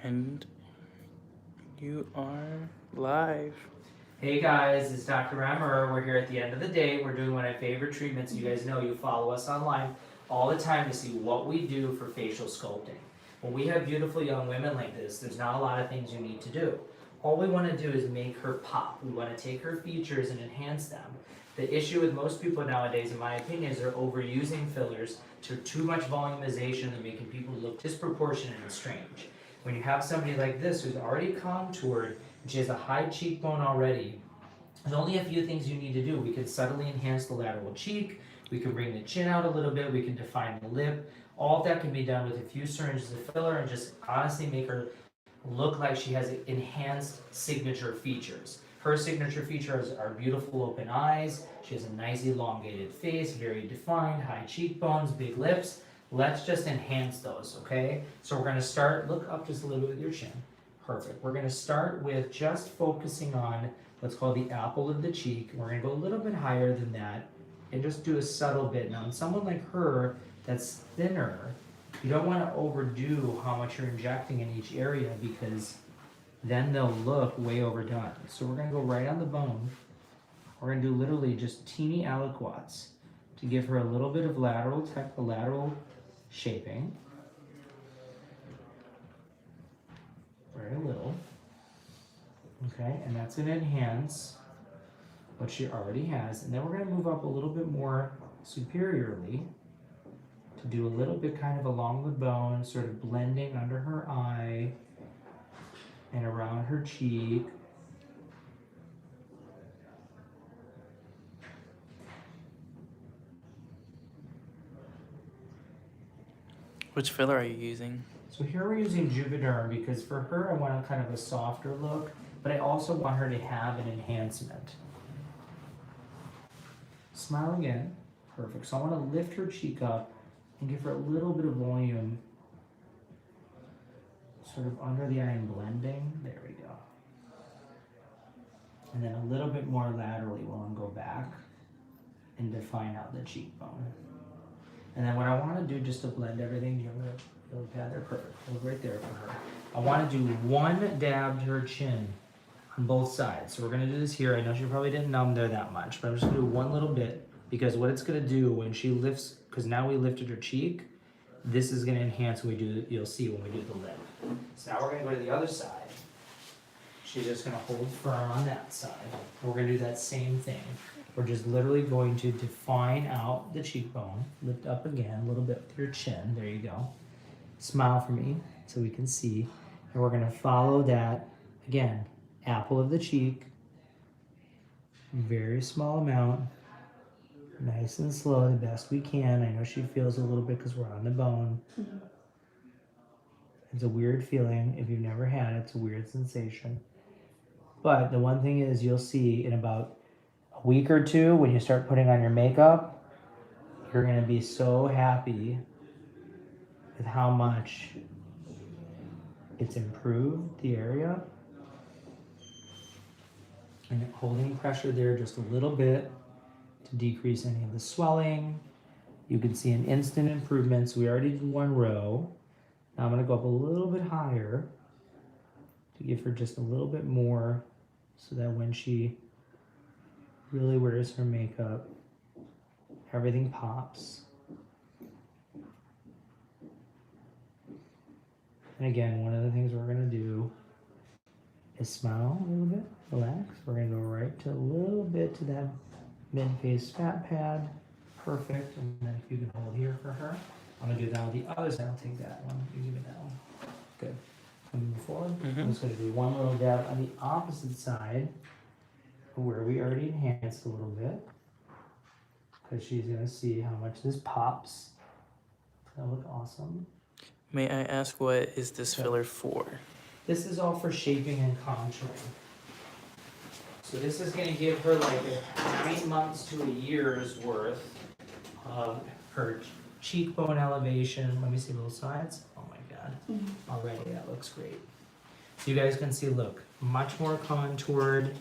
And you are live. Hey guys, it's Dr. Emer. We're here at the end of the day. We're doing one of my favorite treatments. You guys know you follow us online all the time to see what we do for facial sculpting. When we have beautiful young women like this, there's not a lot of things you need to do. All we want to do is make her pop. We want to take her features and enhance them. The issue with most people nowadays, in my opinion, is they're overusing fillers to too much volumization and making people look disproportionate and strange. When you have somebody like this who's already contoured, and she has a high cheekbone already, there's only a few things you need to do. We can subtly enhance the lateral cheek, we can bring the chin out a little bit, we can define the lip. All of that can be done with a few syringes of filler and just honestly make her look like she has enhanced signature features. Her signature features are beautiful open eyes, she has a nice elongated face, very defined, high cheekbones, big lips. Let's just enhance those, okay? So we're gonna start, look up just a little bit with your chin. Perfect. We're gonna start with just focusing on what's called the apple of the cheek. We're gonna go a little bit higher than that and just do a subtle bit. Now in someone like her that's thinner, you don't wanna overdo how much you're injecting in each area because then they'll look way overdone. So we're gonna go right on the bone. We're gonna do literally just teeny aliquots to give her a little bit of lateral shaping. Very little. Okay, and that's gonna enhance what she already has. And then we're gonna move up a little bit more superiorly to do a little bit kind of along the bone, sort of blending under her eye and around her cheek. Which filler are you using? So here we're using Juvederm because for her I want a kind of a softer look, but I also want her to have an enhancement. Smile again. Perfect. So I want to lift her cheek up and give her a little bit of volume, sort of under the eye and blending. There we go. And then a little bit more laterally we'll go back and define out the cheekbone. And then what I want to do just to blend everything, do you have a little pad there? Perfect. Hold right there for her. I want to do one dab to her chin on both sides. So we're going to do this here. I know she probably didn't numb there that much, but I'm just going to do one little bit because what it's going to do when she lifts, because now we lifted her cheek, this is going to enhance when we do, you'll see when we do the lip. So now we're going to go to the other side. She's just going to hold firm on that side. We're going to do that same thing. We're just literally going to define out the cheekbone. Lift up again a little bit with your chin. There you go. Smile for me so we can see. And we're going to follow that, again, apple of the cheek. Very small amount. Nice and slow, the best we can. I know she feels a little bit because we're on the bone. It's a weird feeling. If you've never had it, it's a weird sensation. But the one thing is you'll see in about a week or two when you start putting on your makeup, you're going to be so happy with how much it's improved the area. And holding pressure there just a little bit to decrease any of the swelling. You can see an instant improvement. So we already did one row. Now I'm going to go up a little bit higher to give her just a little bit more so that when she really wears her makeup, everything pops. And again, one of the things we're going to do is smile a little bit, relax. We're going to go right to a little bit to that mid-face fat pad. Perfect. And then if you can hold here for her. I'm going to do that on the other side. I'll take that one. You give me that one. Good. Moving forward. I'm just going to do one little dab on the opposite side where we already enhanced a little bit. Because she's going to see how much this pops. That'll look awesome. May I ask what is this filler for? This is all for shaping and contouring. So this is going to give her like 9 months to a year's worth of her cheekbone elevation. Let me see both sides. Oh my God. Already that looks great. So you guys can see, look, much more contoured.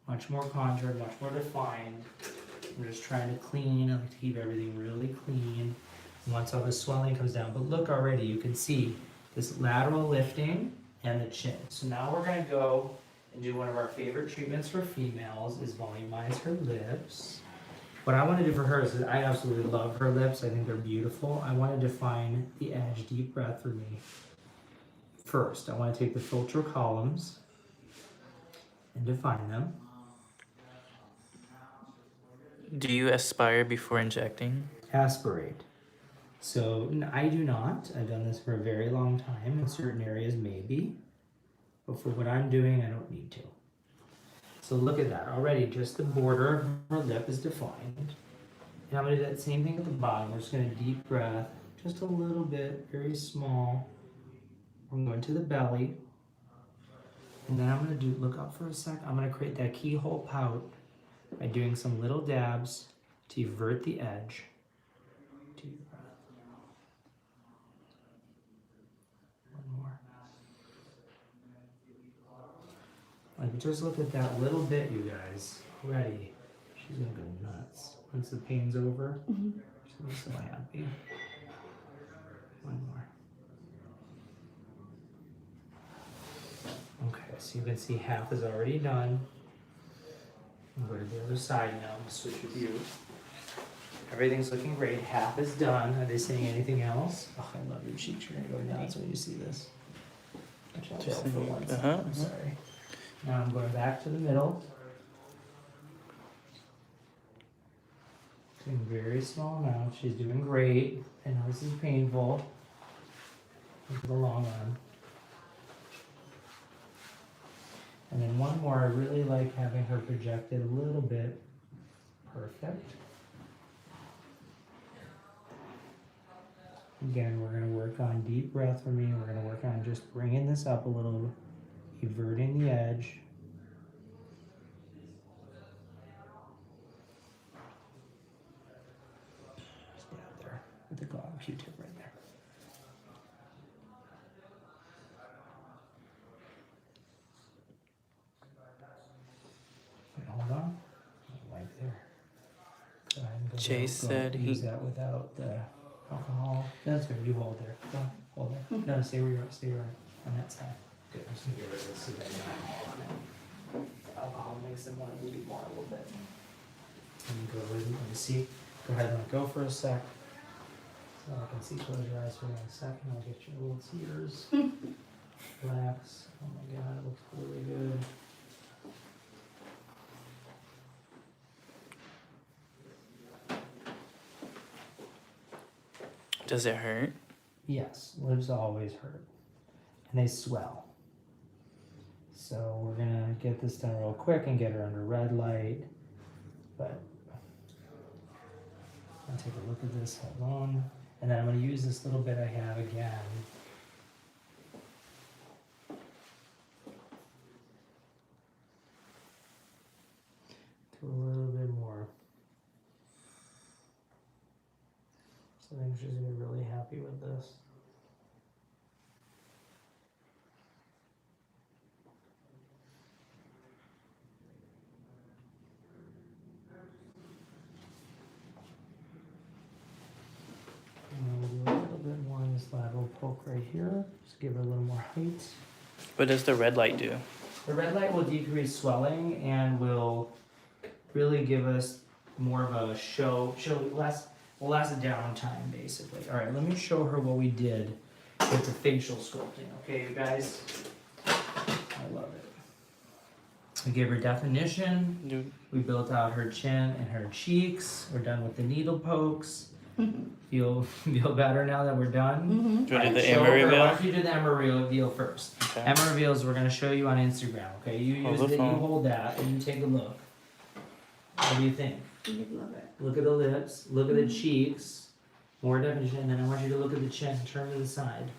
Much more contoured, much more defined. I'm just trying to clean. I like to keep everything really clean. Once all the swelling comes down, but look already, you can see this lateral lifting and the chin. So now we're gonna go and do one of our favorite treatments for females is volumize her lips. What I wanna do for her is, I absolutely love her lips, I think they're beautiful. I wanna define the edge, deep breath for me. First, I wanna take the filter columns and define them. Do you aspire before injecting? Aspirate. So I do not. I've done this for a very long time. In certain areas, maybe. But for what I'm doing, I don't need to. So look at that. Already, just the border of her lip is defined. And I'm going to do that same thing at the bottom. We're just going to deep breath. Just a little bit, very small. I'm going to the belly. And then I'm going to look up for a sec. I'm going to create that keyhole pout by doing some little dabs to invert the edge. Deep breath. One more. Like, just look at that little bit, you guys. Ready. She's gonna go nuts. Once the pain's over, she's gonna be so happy. One more. Okay, so you can see half is already done. I'm going to the other side now. I'm gonna switch with you. Everything's looking great. Half is done. Are they saying anything else? Oh, I love your cheeks. You're gonna go nuts when you see this. Watch out Just for once. uh-huh, I'm sorry. Now I'm going back to the middle. Doing very small amount. She's doing great. I know this is painful. For the long run. And then one more. I really like having her projected a little bit. Perfect. Again, we're going to work on deep breath for me. We're going to work on just bringing this up a little, everting the edge. Just down there with the Q-tip right there. Wait, hold on. Right there. Go ahead and go. Chase said he. Use that without the alcohol. That's good. You hold there. Go. Hold there. No, stay where you are. Stay where you are. On that side. Good. I'm just gonna get rid of this so that you don't have alcohol on it. Alcohol makes them want to bleed more a little bit. And you go with it. Let me see. Go ahead and let go for a sec. So I can see. Close your eyes for 1 second. I'll get your little tears. Relax. Oh my God, it looks really good. Does it hurt? Yes, lips always hurt. And they swell. So we're gonna get this done real quick and get her under red light. But I'll take a look at this, hold on. And then I'm gonna use this little bit I have again. Do a little bit more. So I think she's gonna be really happy with this. And we'll do a little bit more on this lateral poke right here. Just give her a little more height. What does the red light do? The red light will decrease swelling and will really give us more of a less downtime basically. All right, let me show her what we did with the facial sculpting. Okay, you guys, I love it. We gave her definition. We built out her chin and her cheeks. We're done with the needle pokes. Feel better now that we're done? Do you want to do the Show Emer her- reveal? Why don't you do the Emer reveal first? Okay. Emer reveals we're gonna show you on Instagram. Okay, you Hold use the it. You phone. hold that, and you take a look. What do you think? I love it. Look at the lips. Look at the cheeks. More definition, and then I want you to look at the chin. Turn to the side.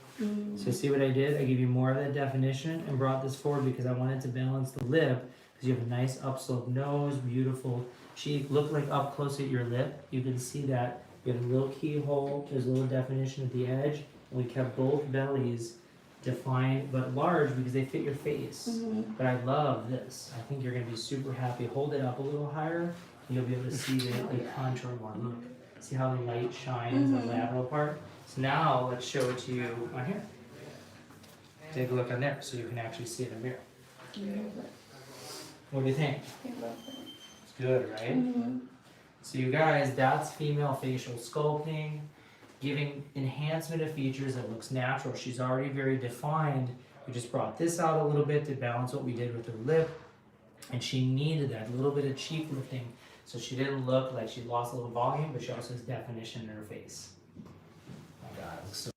So see what I did? I gave you more of that definition and brought this forward because I wanted to balance the lip because you have a nice upslope nose, beautiful cheek. Look like up close at your lip. You can see that. You have a little keyhole. There's a little definition at the edge. And we kept both bellies defined but large because they fit your face. But I love this. I think you're going to be super happy. Hold it up a little higher. And you'll be able to see the contour more. Look. See how the light shines on the lateral part? So now let's show it to you on here. Take a look on there so you can actually see it in the mirror. What do you think? It's good, right? So you guys, that's female facial sculpting, giving enhancement of features that looks natural. She's already very defined. We just brought this out a little bit to balance what we did with her lip. And she needed that little bit of cheek lifting so she didn't look like she lost a little volume, but she also has definition in her face. Oh my God, it looks so